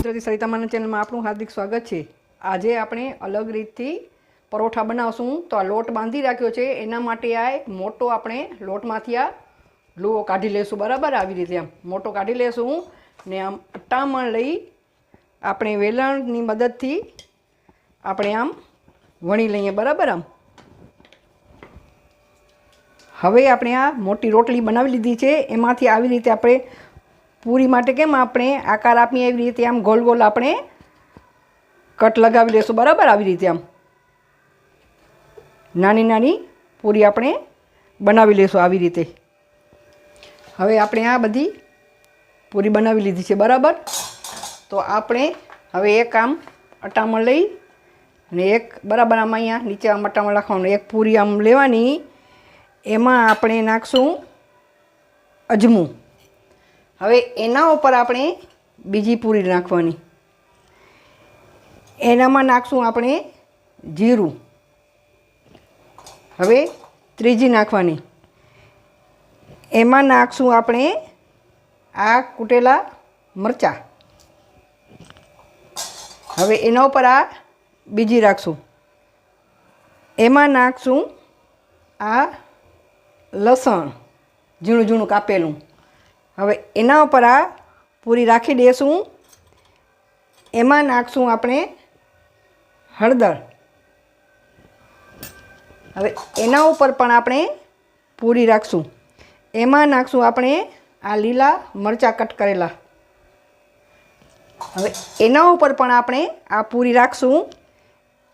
ગુજરાતી સરિતામાના ચેનલમાં આપનું હાર્દિક સ્વાગત છે। આજે આપણે અલગ રીતથી પરોઠા બનાવશું। તો આ લોટ બાંધી રાખ્યો છે, એના માટે આ એક મોટો આપણે લોટમાંથી આ લુઓ કાઢી લેશું। બરાબર, આવી રીતે આમ મોટો કાઢી લેશું ને આમ અટ્ટામણ લઈ આપણે વેલણની મદદથી આપણે આમ વણી લઈએ। બરાબર, આમ હવે આપણે આ મોટી રોટલી બનાવી લીધી છે, એમાંથી આવી રીતે આપણે પૂરી માટે કેમ આપણે આકાર આપીએ એવી રીતે આમ ગોલ ગોલ આપણે કટ લગાવી લેશું। બરાબર, આવી રીતે આમ નાની નાની પૂરી આપણે બનાવી લેશું આવી રીતે। હવે આપણે આ બધી પૂરી બનાવી લીધી છે। બરાબર, તો આપણે હવે એક આમ અટામણ લઈ અને એક બરાબર આમ અહીંયા નીચે આમ અટામણ રાખવાનું, એક પૂરી આમ લેવાની, એમાં આપણે નાખશું અજમું। હવે એના ઉપર આપણે બીજી પૂરી નાખવાની, એનામાં નાખશું આપણે જીરું, હવે ત્રીજી નાખવાની, એમાં નાખશું આપણે આ કૂટેલા મરચાં, હવે એના ઉપર આ બીજી રાખશું, એમાં નાખશું આ લસણ ઝીણું ઝીણું કાપેલું, હવે એના ઉપર આ પૂરી રાખી દઈશું, એમાં નાખશું આપણે હળદર, હવે એના ઉપર પણ આપણે પૂરી રાખશું, એમાં નાખશું આપણે આ લીલા મરચાં કટ કરેલા, હવે એના ઉપર પણ આપણે આ પૂરી રાખશું,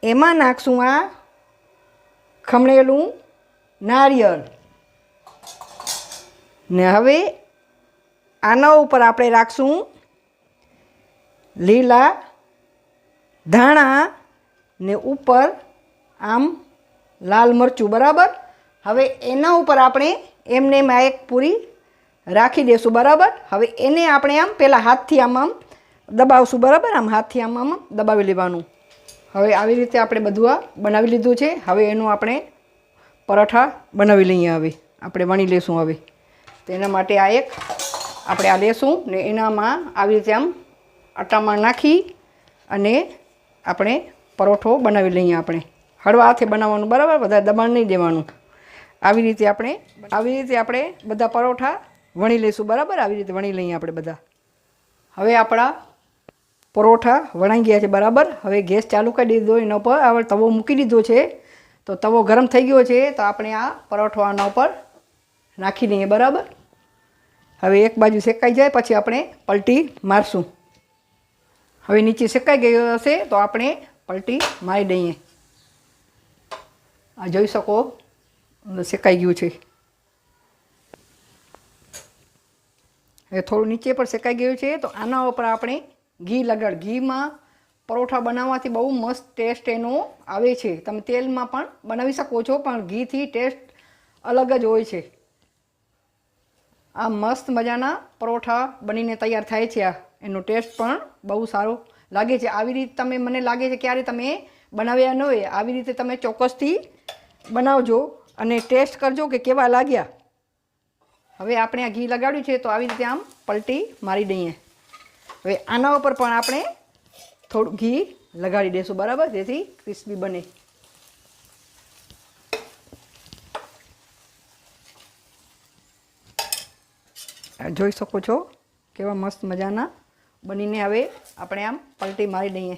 એમાં નાખશું આ ખમણેલું નારિયેળ ને હવે આના ઉપર આપણે રાખશું લીલા ધાણા ને ઉપર આમ લાલ મરચું। બરાબર, હવે એના ઉપર આપણે એમને આ એક પૂરી રાખી દઈશું। બરાબર, હવે એને આપણે આમ પહેલાં હાથથી આમ આમ દબાવશું। બરાબર, આમ હાથથી આમ આમ દબાવી લેવાનું। હવે આવી રીતે આપણે બધું આ બનાવી લીધું છે। હવે એનું આપણે પરાઠા બનાવી લઈએ। હવે આપણે વણી લેશું। હવે તેના માટે આ એક આપણે આ લેશું ને એનામાં આવી રીતે આમ અટામણ નાખી અને આપણે પરોઠો બનાવી લઈએ। આપણે હળવા હાથે બનાવવાનું, બરાબર, વધારે દબાણ નહીં દેવાનું। આવી રીતે આપણે બધા પરોઠા વણી લઈશું। બરાબર, આવી રીતે વણી લઈએ આપણે બધા। હવે આપણા પરોઠા વણાઈ ગયા છે। બરાબર, હવે ગેસ ચાલુ કરી દીધો, એના ઉપર હવે તવો મૂકી દીધો છે। તો તવો ગરમ થઈ ગયો છે, તો આપણે આ પરોઠો આના ઉપર નાખી દઈએ। બરાબર, હવે એક બાજુ શેકાઈ જાય પછી આપણે પલટી મારશું। હવે નીચે શેકાઈ ગયો હશે તો આપણે પલટી મારી દઈએ। આ જોઈ શકો શેકાઈ ગયું છે। હવે થોડું નીચે પર શેકાઈ ગયું છે, તો આના ઉપર આપણે ઘી લગાડ। ઘીમાં પરોઠા બનાવવાથી બહુ મસ્ત ટેસ્ટ એનો આવે છે। તમે તેલમાં પણ બનાવી શકો છો, પણ ઘીથી ટેસ્ટ અલગ જ હોય છે। આ મસ્ત મજાના પરોઠા બનીને તૈયાર થાય છે। આ એનો ટેસ્ટ પણ બહુ સારો લાગે છે। આવી રીતે તમે, મને લાગે છે ક્યારે તમે બનાવ્યા ન હોય, આવી રીતે તમે ચોક્કસથી બનાવજો અને ટેસ્ટ કરજો કે કેવા લાગ્યા। હવે આપણે આ ઘી લગાડ્યું છે, તો આવી રીતે આમ પલટી મારી દઈએ। હવે આના ઉપર પણ આપણે થોડું ઘી લગાડી દઈશું। બરાબર, જેથી ક્રિસ્પી બને। જોઈ શકો છો કેવા મસ્ત મજાના બનીને હવે આપણે આમ પલટી મારી દઈએ।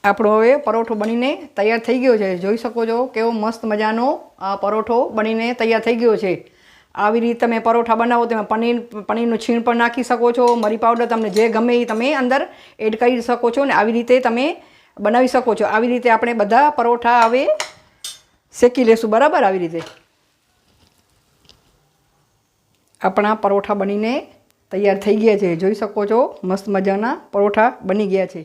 આપણો હવે પરોઠો બનીને તૈયાર થઈ ગયો છે। જોઈ શકો છો કેવો મસ્ત મજાનો આ પરોઠો બનીને તૈયાર થઈ ગયો છે। આવી રીતે તમે પરોઠા બનાવો, તેમાં પનીરનું છીણ પણ નાખી શકો છો, મરી પાવડર તમને જે ગમે એ તમે અંદર એડ કરી શકો છો ને આવી રીતે તમે બનાવી શકો છો। આવી રીતે આપણે બધા પરોઠા હવે શેકી લેશું। બરાબર, આવી રીતે આપણા પરોઠા બનીને તૈયાર થઈ ગયા છે। જોઈ શકો છો મસ્ત મજાના પરોઠા બની ગયા છે।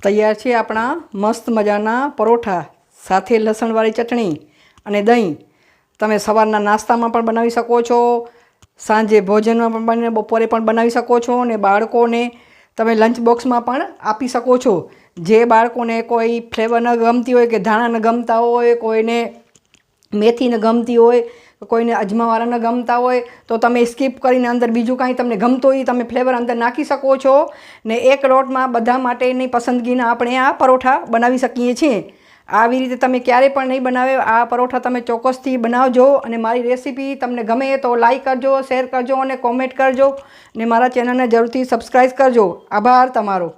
તૈયાર છે આપણા મસ્ત મજાના પરોઠા સાથે લસણવાળી ચટણી અને દહીં। તમે સવારના નાસ્તામાં પણ બનાવી શકો છો, સાંજે ભોજનમાં પણ બને, બપોરે પણ બનાવી શકો છો અને બાળકોને તમે લંચ બોક્સમાં પણ આપી શકો છો। જે બાળકોને કોઈ ફ્લેવર ન ગમતી હોય કે ધાણા ન ગમતા હોય, કોઈને મેથી ન ગમતી હોય, કોઈને અજમાવાળા ન ગમતા હોય તો તમે સ્કીપ કરીને અંદર બીજું કાંઈ તમને ગમતું હોય તમે ફ્લેવર અંદર નાખી શકો છો ને એક લોટમાં બધા માટેની પસંદગીના આપણે આ પરોઠા બનાવી શકીએ છીએ. આવી રીતે તમે ક્યારે પણ નહીં બનાવે આ પરોઠા તમે ચોક્કસથી બનાવજો અને મારી રેસીપી તમને ગમે તો લાઈક કરજો, શેર કરજો અને કોમેન્ટ કરજો ને મારા ચેનલને જરૂરથી સબસ્ક્રાઈબ કરજો. આભાર તમારો.